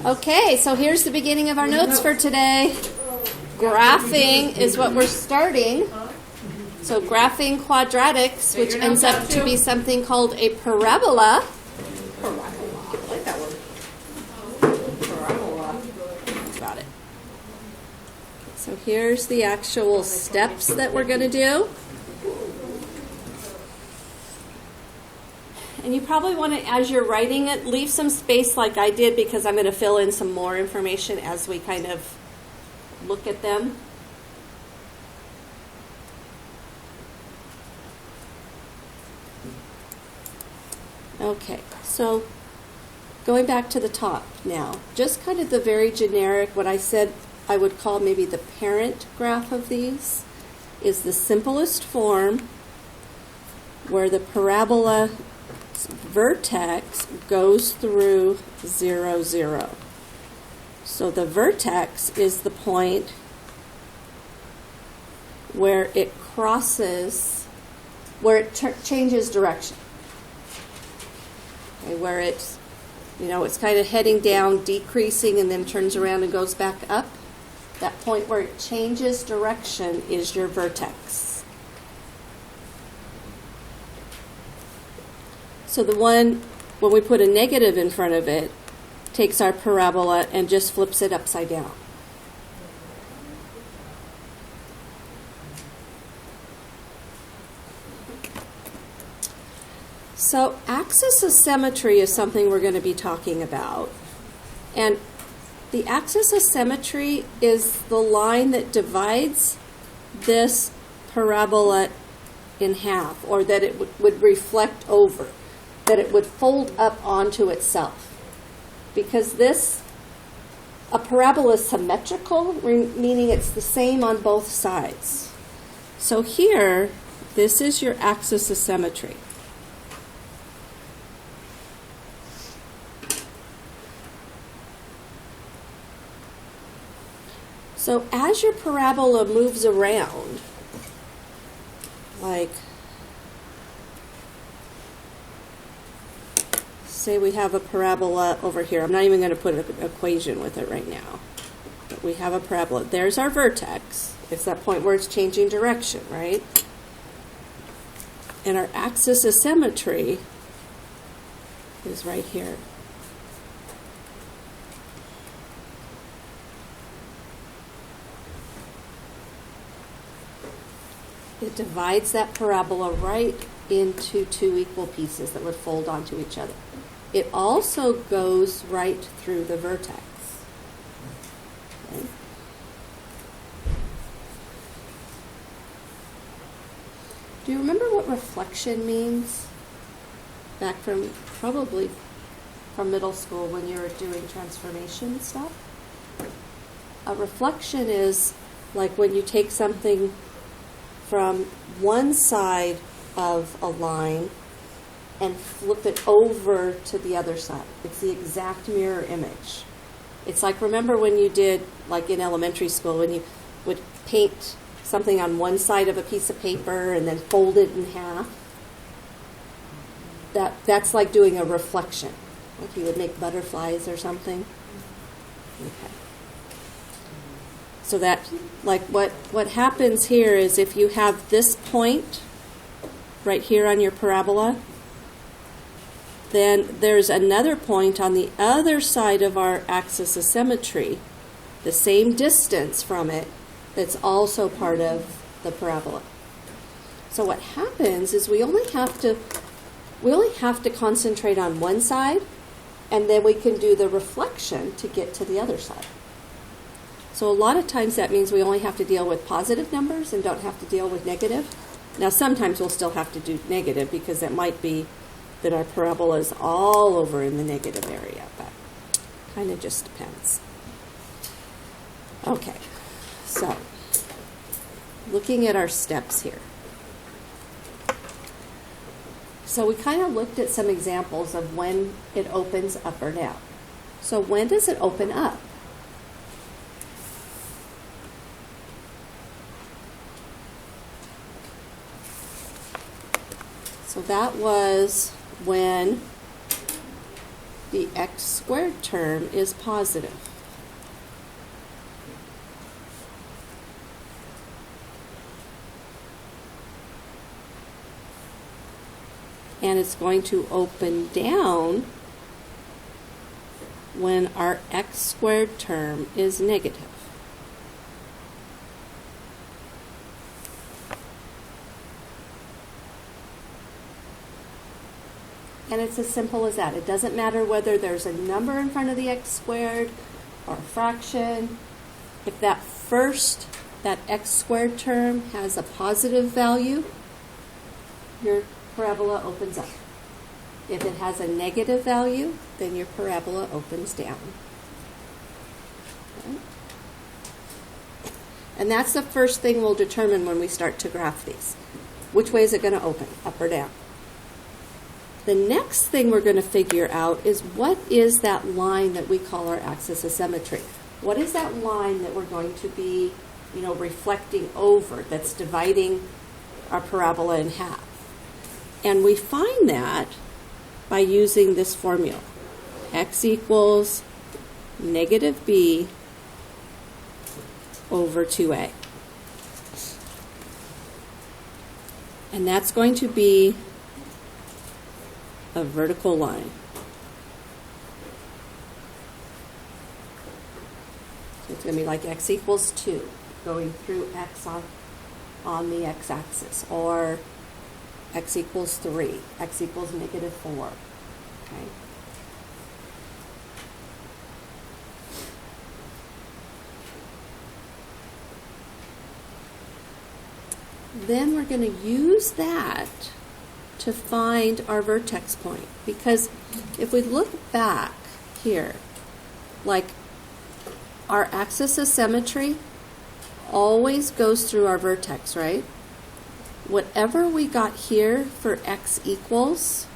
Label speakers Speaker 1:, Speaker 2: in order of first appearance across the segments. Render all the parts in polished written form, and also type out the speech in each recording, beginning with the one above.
Speaker 1: Okay, so here's the beginning of our notes for today. Graphing is what we're starting. So graphing quadratics, which ends up to be something called a parabola.
Speaker 2: I like that word. Parabola.
Speaker 1: Got it. So here's the actual steps that we're going to do. And you probably want to, as you're writing it, leave some space like I did, because I'm going to fill in some more information as we kind of look at them. Okay, so going back to the top now, just kind of the very generic, what I said I would call maybe the parent graph of these is the simplest form where the parabola vertex goes through 0, 0. So the vertex is the point where it crosses, where it changes direction. Okay, where it's, it's kind of heading down, decreasing, and then turns around and goes back up. That point where it changes direction is your vertex. So the one, when we put a negative in front of it, takes our parabola and just flips it upside down. So axis of symmetry is something we're going to be talking about. And the axis of symmetry is the line that divides this parabola in half, or that it would reflect over, that it would fold up onto itself. Because a parabola is symmetrical, meaning it's the same on both sides. So here, this is your axis of symmetry. So as your parabola moves around, like, say we have a parabola over here. I'm not even going to put an equation with it right now. But we have a parabola. There's our vertex. It's that point where it's changing direction, right? And our axis of symmetry is right here. It divides that parabola right into two equal pieces that would fold onto each other. It also goes right through the vertex. Okay. Do you remember what reflection means? Back from probably from middle school when you were doing transformation stuff? A reflection is like when you take something from one side of a line and flip it over to the other side. It's the exact mirror image. It's like, remember when you did, like in elementary school, when you would paint something on one side of a piece of paper and then fold it in half? That's like doing a reflection. Like you would make butterflies or something. Okay. So that, like what happens here is if you have this point right here on your parabola, then there's another point on the other side of our axis of symmetry, the same distance from it, that's also part of the parabola. So what happens is we only have to concentrate on one side, and then we can do the reflection to get to the other side. So a lot of times that means we only have to deal with positive numbers and don't have to deal with negative. Now sometimes we'll still have to do negative because it might be that our parabola is all over in the negative area, but kind of just depends. Okay, so looking at our steps here. So we kind of looked at some examples of when it opens up or down. So when does it open up? So that was when the x squared term is positive. And it's going to open down when our x squared term is negative. And it's as simple as that. It doesn't matter whether there's a number in front of the x squared or a fraction. If that x squared term has a positive value, your parabola opens up. If it has a negative value, then your parabola opens down. Okay. And that's the first thing we'll determine when we start to graph these. Which way is it going to open, up or down? The next thing we're going to figure out is what is that line that we call our axis of symmetry? What is that line that we're going to be, reflecting over, that's dividing our parabola in half? And we find that by using this formula. X equals negative b over 2a. And that's going to be a vertical line. So it's going to be like x equals 2, going through x on the x-axis, or x equals 3, x equals negative 4. Okay. Then we're going to use that to find our vertex point. Because if we look back here, like our axis of symmetry always goes through our vertex, right? Whatever we got here for x equals,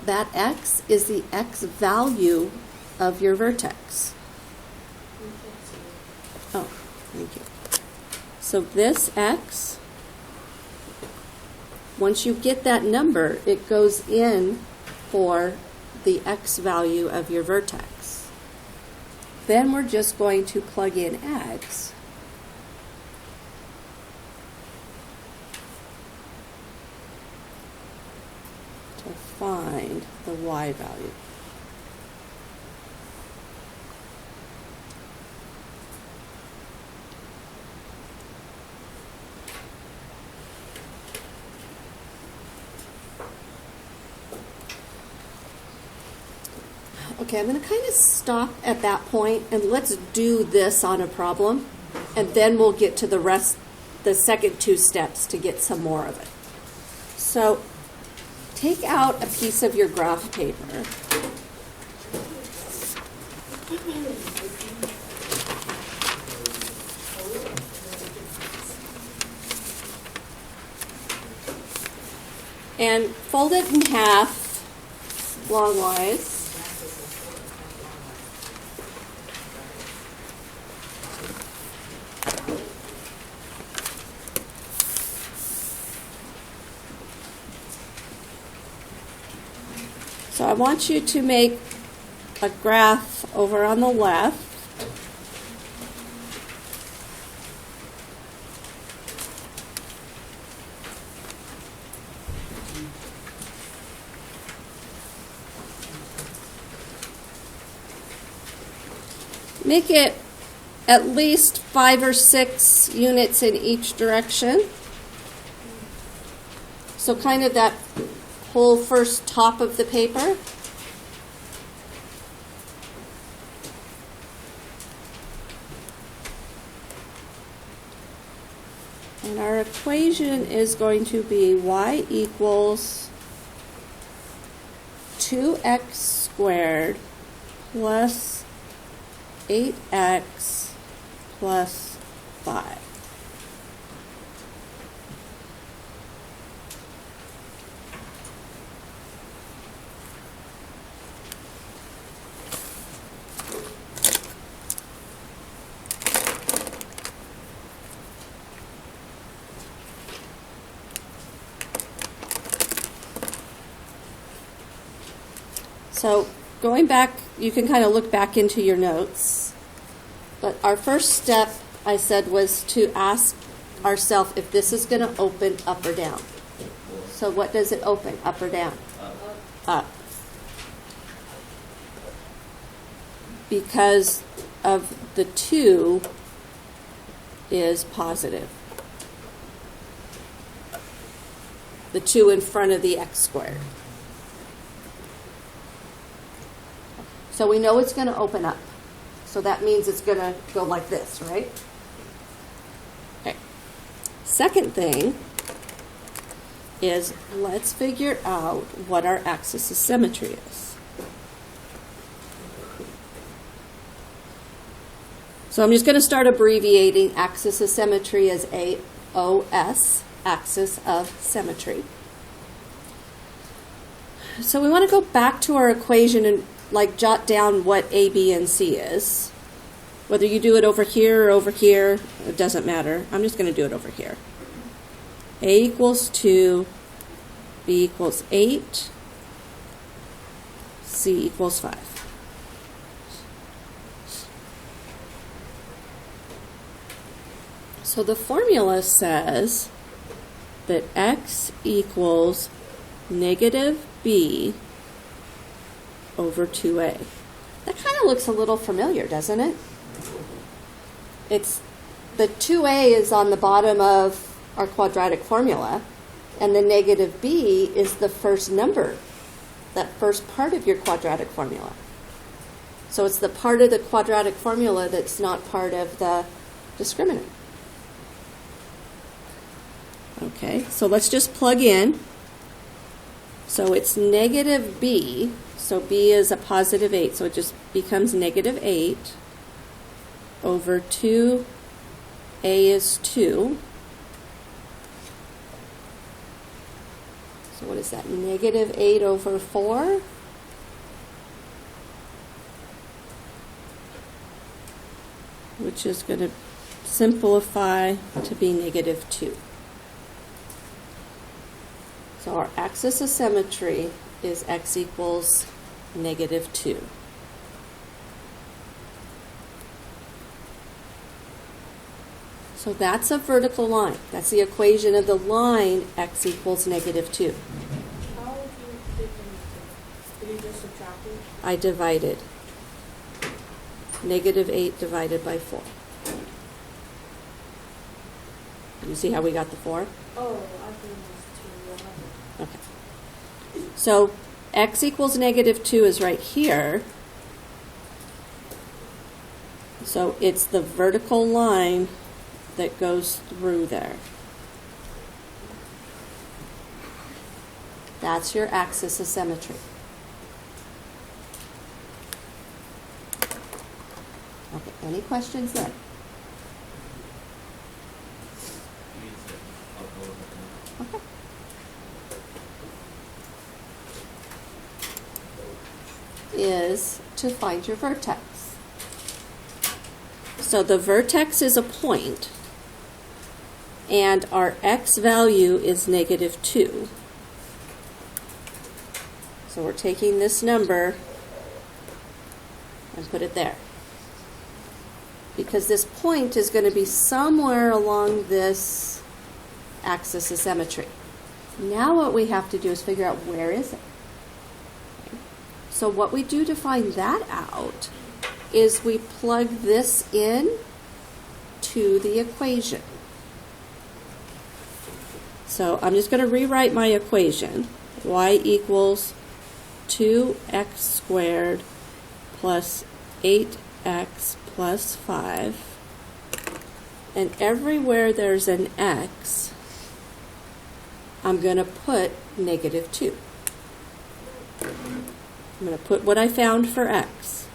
Speaker 1: that x is the x value of your vertex. Oh, thank you. So this x, once you get that number, it goes in for the x value of your vertex. Then we're just going to plug in x. To find the y value. Okay, I'm going to kind of stop at that point and let's do this on a problem, and then we'll get to the second two steps to get some more of it. So take out a piece of your graph paper. And fold it in half longwise. So I want you to make a graph over on the left. Make it at least 5 or 6 units in each direction. So kind of that whole first top of the paper. And our equation is going to be y equals 2x squared plus 8x plus 5. So going back, you can kind of look back into your notes. But our first step, I said, was to ask ourselves if this is going to open up or down. So what does it open, up or down? Up. Because of the 2 is positive. The 2 in front of the x squared. So we know it's going to open up. So that means it's going to go like this, right? Okay. Second thing is, let's figure out what our axis of symmetry is. So I'm just going to start abbreviating axis of symmetry as AOS, axis of symmetry. So we want to go back to our equation and jot down what A, B, and C is. Whether you do it over here or over here, it doesn't matter. I'm just going to do it over here. A equals 2, B equals 8, C equals 5. So the formula says that x equals negative b over 2a. That kind of looks a little familiar, doesn't it? It's the 2a is on the bottom of our quadratic formula, and the negative b is the first number, that first part of your quadratic formula. So it's the part of the quadratic formula that's not part of the discriminant. Okay, so let's just plug in. So it's negative b, so b is a positive 8, so it just becomes negative 8 over 2, a is 2. So what is that, negative 8 over 4? Which is going to simplify to be negative 2. So our axis of symmetry is x equals negative 2. So that's a vertical line. That's the equation of the line x equals negative 2.
Speaker 2: How would you take did you just subtract it?
Speaker 1: I divided. Negative 8 divided by 4. You see how we got the 4?
Speaker 2: Oh, I think it was 2.
Speaker 1: Okay. So x equals negative 2 is right here. So it's the vertical line that goes through there. That's your axis of symmetry. Okay, any questions there? Okay. Is to find your vertex. So the vertex is a point, and our x value is negative 2. So we're taking this number and put it there. Because this point is going to be somewhere along this axis of symmetry. Now what we have to do is figure out where is it. Okay. So what we do to find that out is we plug this in to the equation. So I'm just going to rewrite my equation. Y equals 2x squared plus 8x plus 5. And everywhere there's an x, I'm going to put negative 2. I'm going to put what I found for x.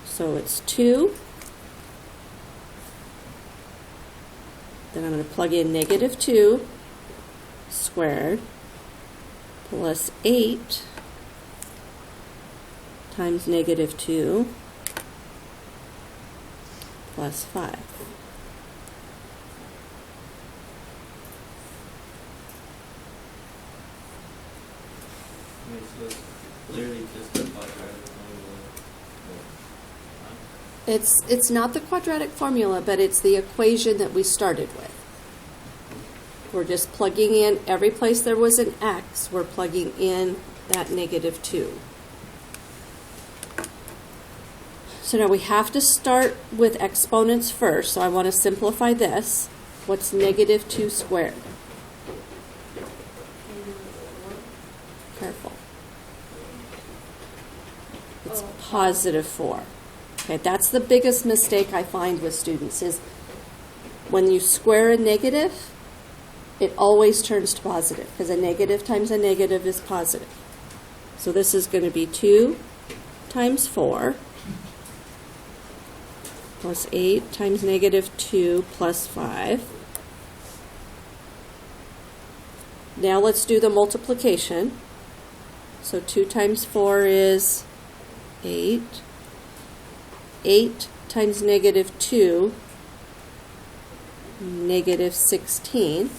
Speaker 1: So it's 2. Then I'm going to plug in negative 2 squared plus 8 times negative 2 plus 5.
Speaker 3: It's So it's literally just the quadratic formula.
Speaker 1: It's not the quadratic formula, but it's the equation that we started with. We're just plugging in every place there was an x, we're plugging in that -2. So now we have to start with exponents first, so I want to simplify this. What's -2 squared? Careful. It's +4. Okay, that's the biggest mistake I find with students is when you square a negative, it always turns to positive because a negative times a negative is positive. So this is going to be 2 times 4 plus 8 times -2 plus 5. Now let's do the multiplication. So 2 times 4 is 8. 8 times -2, -16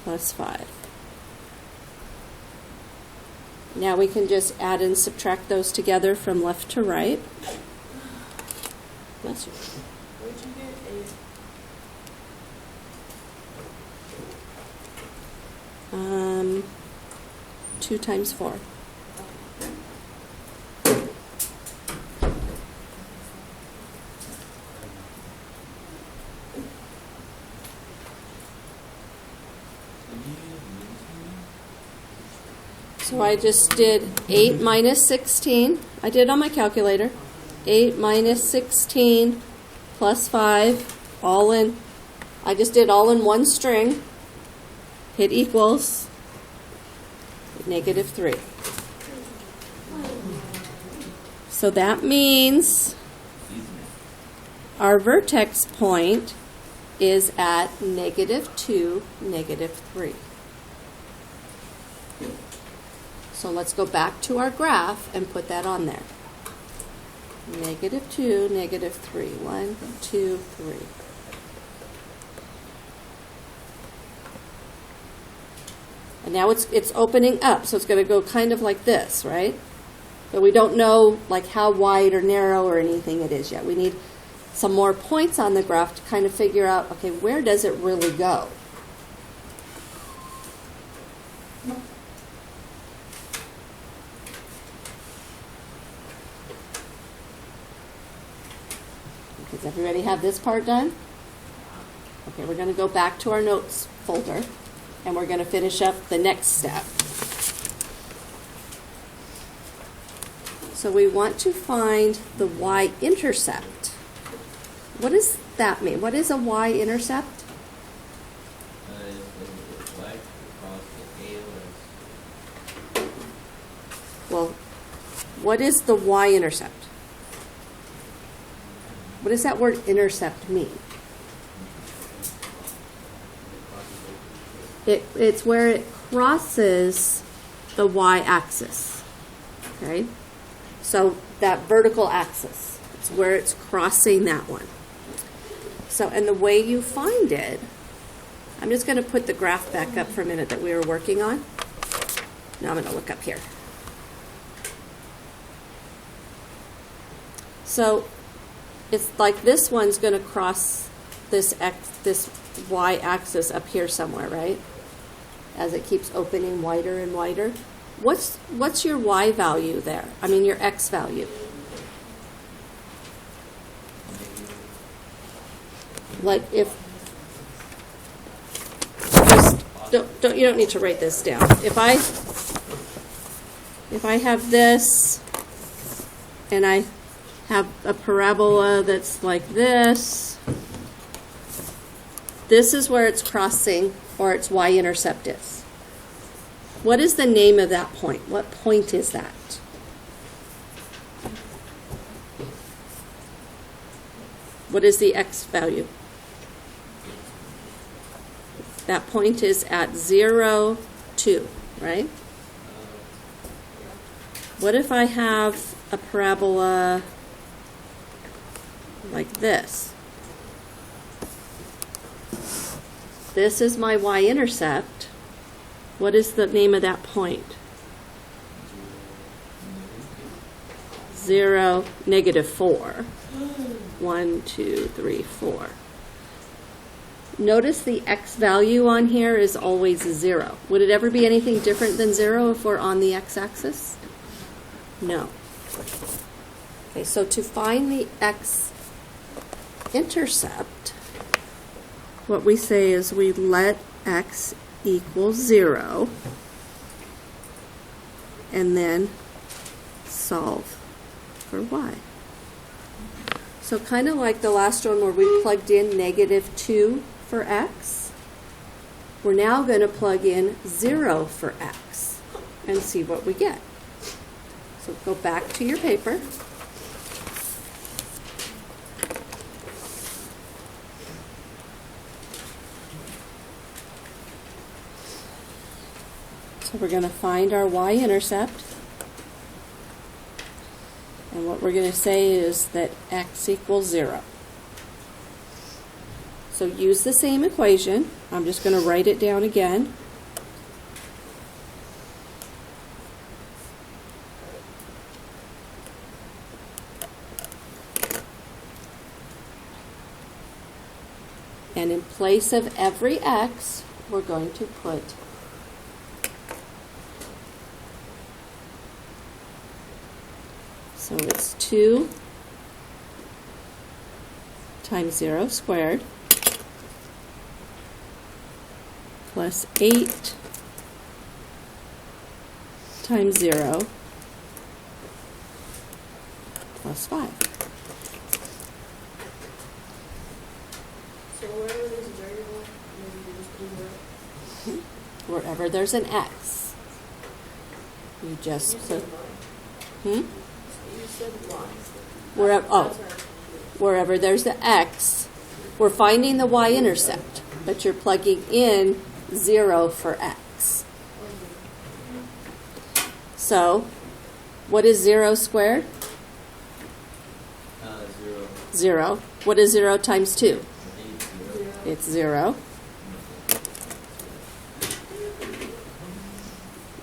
Speaker 1: plus 5. Now we can just add and subtract those together from left to right. Bless you.
Speaker 2: Where'd you get
Speaker 1: 2 times 4. So I just did 8 minus 16. I did it on my calculator. 8 minus 16 plus 5, all in. I just did all in one string. Hit equals -3. So that means our vertex point is at -2, -3. So let's go back to our graph and put that on there. -2, -3. 1, 2, 3. And now it's opening up, so it's going to go kind of like this, right? But we don't know like how wide or narrow or anything it is yet. We need some more points on the graph to kind of figure out, okay, where does it really go? Does everybody have this part done? Okay, we're going to go back to our notes folder, and we're going to finish up the next step. So we want to find the y-intercept. What does that mean? What is a y-intercept?
Speaker 3: It's like across the AOS.
Speaker 1: Well, what is the y-intercept? What does that word intercept mean? It's where it crosses the y-axis, okay? So that vertical axis, it's where it's crossing that one. So, and the way you find it, I'm just going to put the graph back up for a minute that we were working on. Now I'm going to look up here. So it's like this one's going to cross this y-axis up here somewhere, right? As it keeps opening wider and wider. What's your y value there? I mean your x value. Like if just you don't need to write this down. If I have this and I have a parabola that's like this, this is where it's crossing, or its y-intercept is. What is the name of that point? What point is that? What is the x value? That point is at 0, 2, right? What if I have a parabola like this? This is my y-intercept, What is the name of that point? 0, -4. 1, 2, 3, 4. Notice the x value on here is always 0. Would it ever be anything different than 0 if we're on the x-axis? No. Okay, so to find the x-intercept, what we say is we let x equal 0 and then solve for y. So kind of like the last one where we plugged in -2 for x, we're now going to plug in 0 for x and see what we get. So go back to your paper. So we're going to find our y-intercept. And what we're going to say is that x equals 0. So use the same equation. I'm just going to write it down again. And in place of every x, we're going to put so it's 2 times 0 squared plus 8 times 0 plus 5.
Speaker 2: So wherever there's a variable, maybe you just do it.
Speaker 1: Wherever there's an x, you just
Speaker 2: You
Speaker 1: put,
Speaker 2: said y.
Speaker 1: hmm?
Speaker 2: You said y.
Speaker 1: Wherever,
Speaker 2: That's right.
Speaker 1: wherever there's the x, we're finding the y-intercept, but you're plugging in 0 for x. So, what is 0 squared?
Speaker 3: 0.
Speaker 1: 0. What is 0 times 2?
Speaker 3: 8, 0.
Speaker 1: It's 0.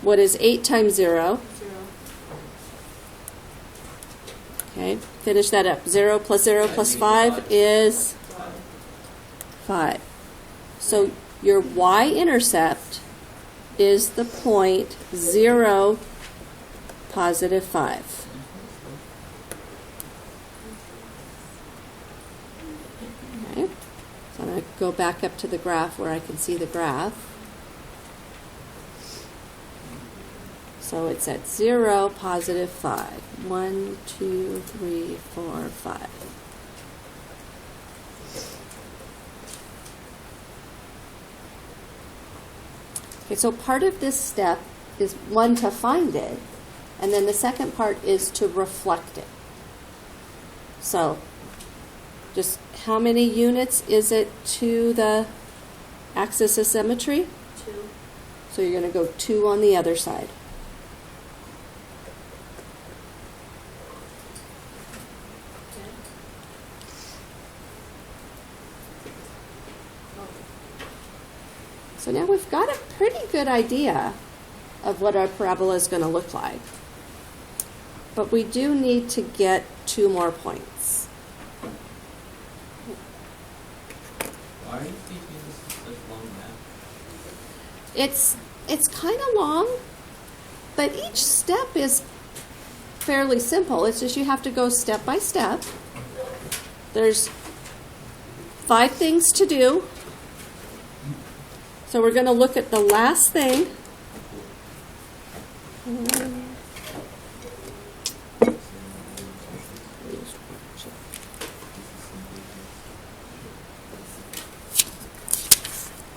Speaker 1: What is 8 times 0?
Speaker 2: 0.
Speaker 1: Okay, finish that up. 0 plus 0 plus 5 is 5. So your y-intercept is the point 0, positive 5. Okay, so I'm going to go back up to the graph where I can see the graph. So it's at 0, positive 5. 1, 2, 3, 4, 5. Okay, so part of this step is one, to find it, and then the second part is to reflect it. So just how many units is it to the axis of symmetry?
Speaker 2: 2.
Speaker 1: So you're going to go 2 on the other side.
Speaker 2: Okay.
Speaker 1: So now we've got a pretty good idea of what our parabola is going to look like. But we do need to get 2 more points.
Speaker 3: Why are you teaching this in such long math?
Speaker 1: It's kind of long, but each step is fairly simple. It's just you have to go step by step. There's 5 things to do. So we're going to look at the last thing.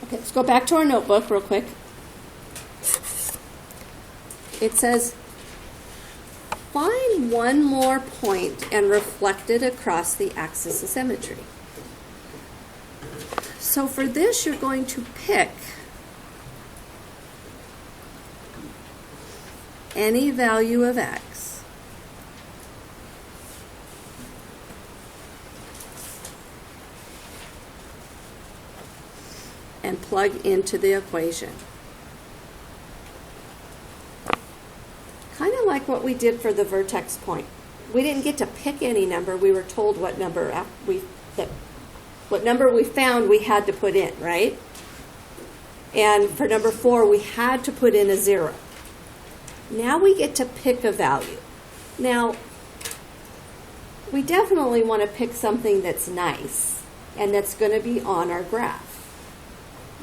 Speaker 1: Okay, let's go back to our notebook real quick. It says, find one more point and reflect it across the axis of symmetry. So for this, you're going to pick any value of x and plug into the equation. like what we did for the vertex point. We didn't get to pick any number. We were told what number what number we found we had to put in, right? And for number 4, we had to put in a 0. Now we get to pick a value. Now, we definitely want to pick something that's nice and that's going to be on our graph.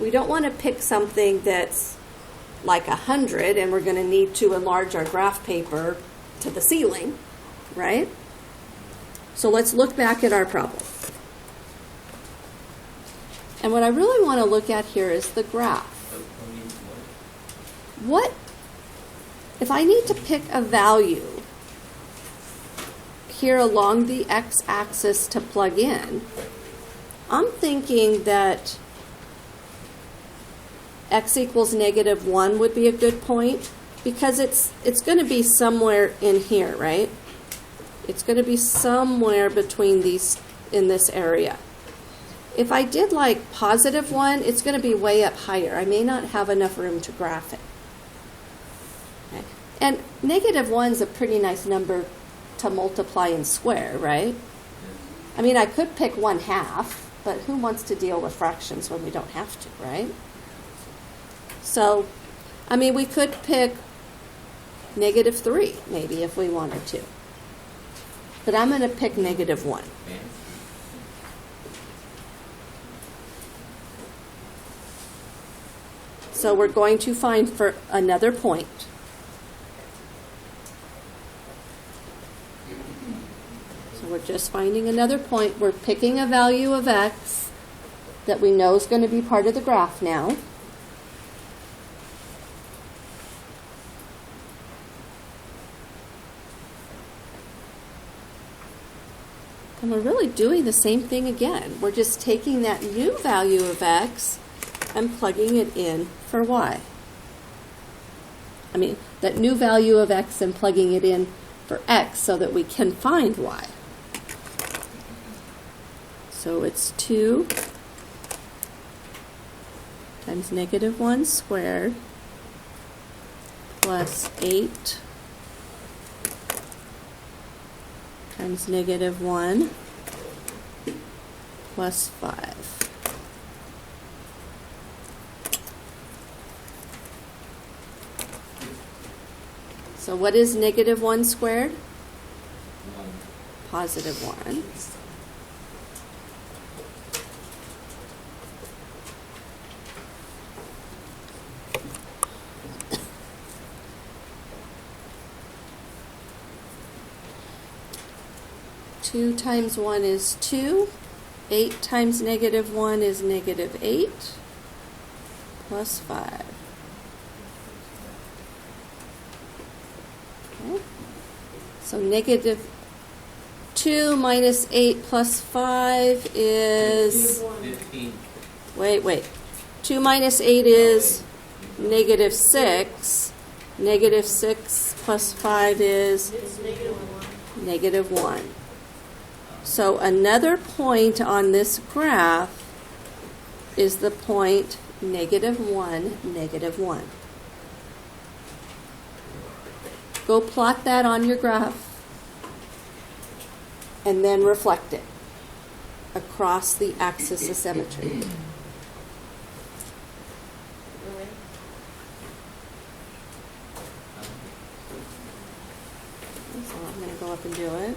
Speaker 1: We don't want to pick something that's like 100 and we're going to need to enlarge our graph paper to the ceiling, right? So let's look back at our problem. And what I really want to look at here is the graph. What, if I need to pick a value here along the x-axis to plug in, I'm thinking that x equals -1 would be a good point because it's going to be somewhere in here, right? It's going to be somewhere between these in this area. If I did like +1, it's going to be way up higher. I may not have enough room to graph it. Okay. And -1 is a pretty nice number to multiply and square, right? I mean, I could pick 1/2, but who wants to deal with fractions when we don't have to, right? So, I mean, we could pick -3, maybe, if we wanted to. But I'm going to pick -1. So we're going to find for another point. So we're just finding another point. We're picking a value of x that we know is going to be part of the graph now. And we're really doing the same thing again. We're just taking that new value of x and plugging it in for y. I mean, that new value of x and plugging it in for x so that we can find y. So it's 2 times -1 squared plus 8 times -1 plus 5. So what is -1 squared? 1. 2 times 1 is 2. 8 times -1 is -8 plus 5. Okay. So -2 minus 8 plus 5 is...
Speaker 3: 15.
Speaker 1: Wait. 2 minus 8 is -6. -6 plus 5 is
Speaker 2: It's -1.
Speaker 1: -1. So another point on this graph is the point -1, -1. Go plot that on your graph and then reflect it across the axis of symmetry.
Speaker 2: Really?
Speaker 1: So I'm going to go up and do it.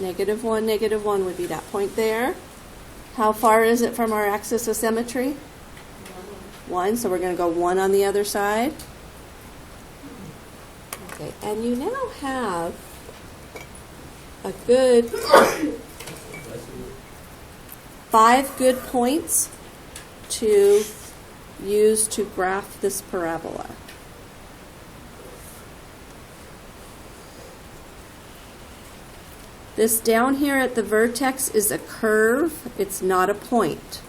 Speaker 1: -1, -1 would be that point there. How far is it from our axis of symmetry? 1, so we're going to go 1 on the other side. Okay, and you now have a good 5 good points to use to graph this parabola. This down here at the vertex is a curve. It's not a point.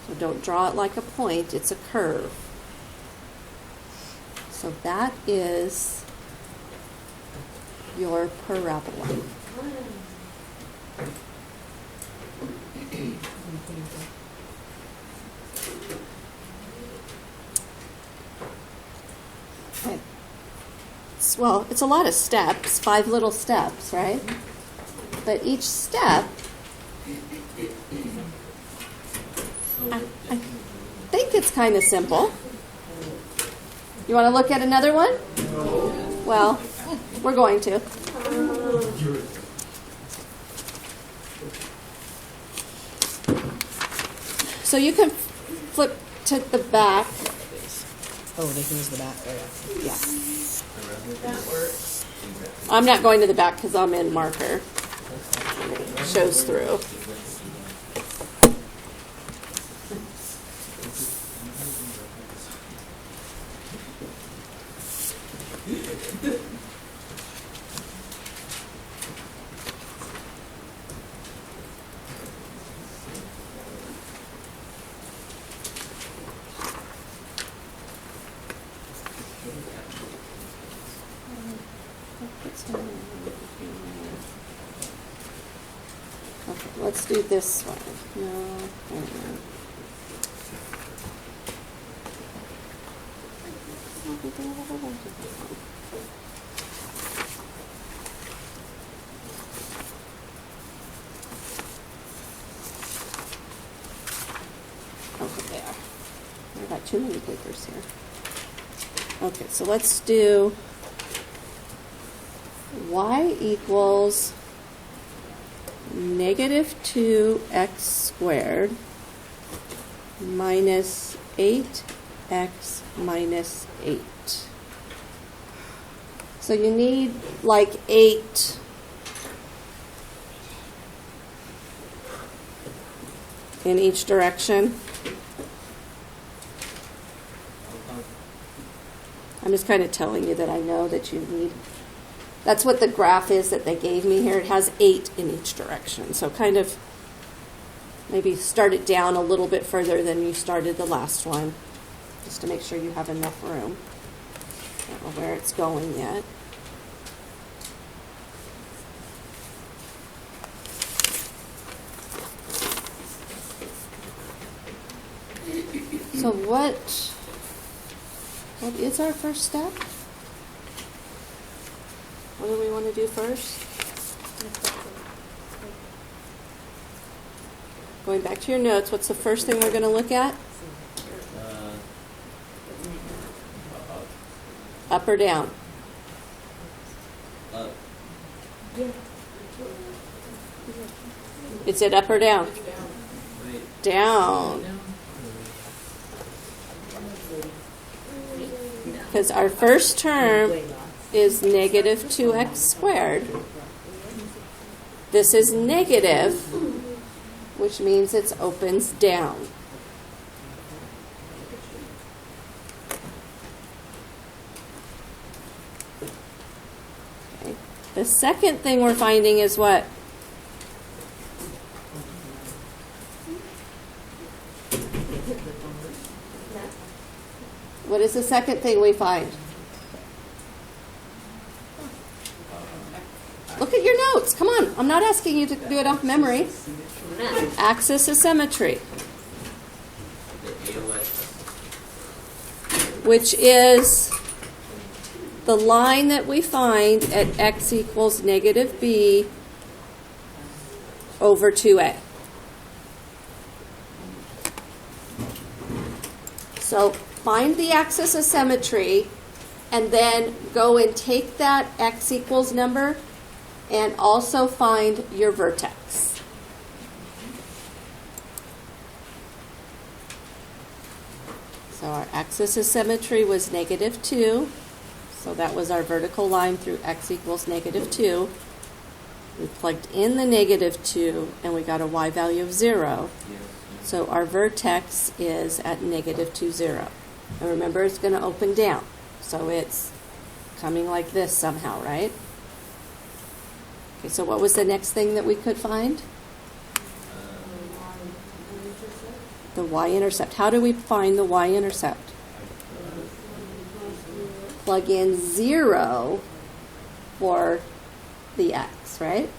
Speaker 1: So don't draw it like a point. It's a curve. So that is your parabola. well, it's a lot of steps, 5 little steps, right? But each step,
Speaker 3: So
Speaker 1: I think it's kind of simple. You want to look at another one? Well, we're going to. So you can flip to the back.
Speaker 4: Oh, they can use the back. Oh, yeah.
Speaker 1: Yeah. I'm not going to the back because I'm in marker. Shows through. Okay, let's do this one. No, wait a minute. Okay, there. I've got too many papers here. Okay, so let's do y equals negative 2x squared minus 8x minus 8. So you need like 8 in each direction. I'm just kind of telling you that I know that you need. That's what the graph is that they gave me here. It has 8 in each direction. So kind of maybe start it down a little bit further than you started the last one, just to make sure you have enough room. I don't know where it's going yet. So what is our first step? What do we want to do first? Going back to your notes, what's the first thing we're going to look at? Up or down? Is it up or down? Down. Because our first term is negative 2x squared. This is negative, which means it opens down. Okay. The second thing we're finding is what? What is the second thing we find? Look at your notes. Come on. I'm not asking you to do it off memory. Axis of symmetry. Which is the line that we find at x equals negative b over 2a. So find the axis of symmetry and then go and take that x equals number and also find your vertex. So our axis of symmetry was negative 2. So that was our vertical line through x equals negative 2. We plugged in the negative 2 and we got a y value of 0. So our vertex is at negative 2, 0. And remember, it's going to open down. So it's coming like this somehow, right? Okay, so what was the next thing that we could find? The y-intercept. How do we find the y-intercept? Plug in 0 for the x, right?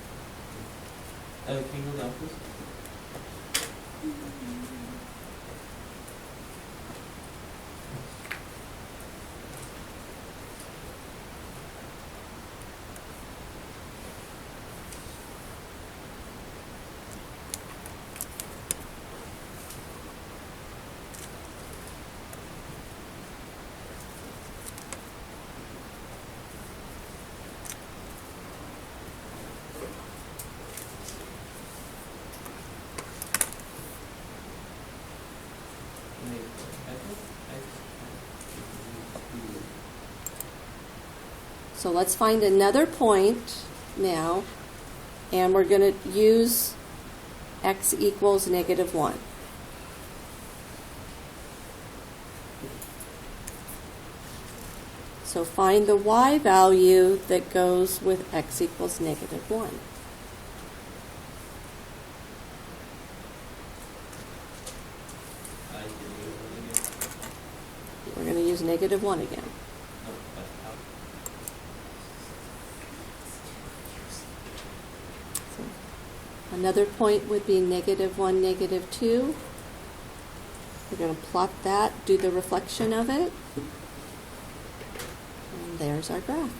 Speaker 3: Can you go down, please? Wait, I thought
Speaker 1: So let's find another point now, and we're going to use x equals -1. So find the y value that goes with x equals -1.
Speaker 3: I didn't get
Speaker 1: We're going to use -1 again.
Speaker 3: no, but how?
Speaker 1: So another point would be -1, -2. We're going to plot that, do the reflection of it, and there's our graph.